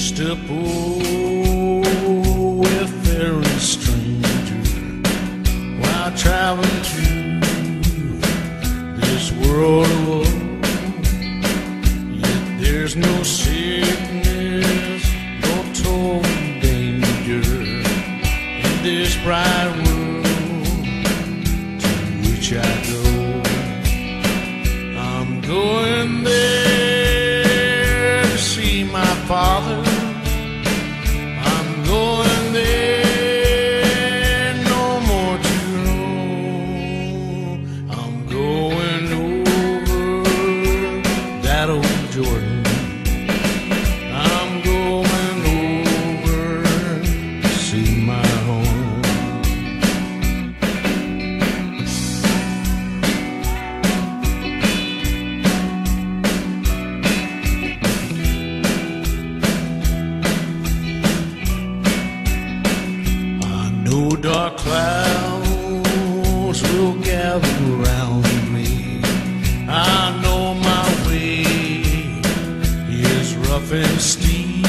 just a poor wayfaring stranger while traveling through this world of woe. Yet there's no sickness, no toil and danger in this bright world to which I go. I'm going there to see my Father. I'm going there, no more to roam. I'm going over that old Jordan. I'm going over to see my home. No dark clouds will gather around me. I know my way is rough and steep,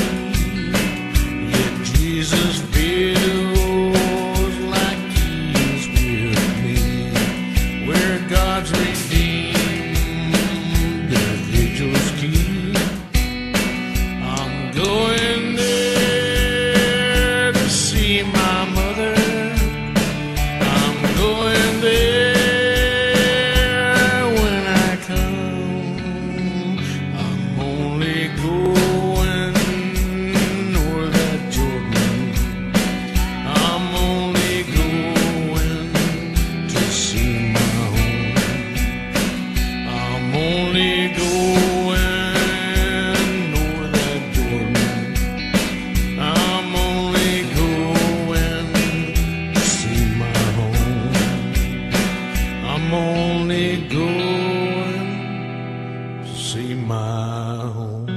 yet Jesus feels like He's with me. Where God's redeemed their vigils keep, I'm going there to see my mother. Going there when I come. I'm only going over that Jordan. I'm only going to see my home. I'm only going over that Jordan. I'm only going to see my home. I'm only going to see my home.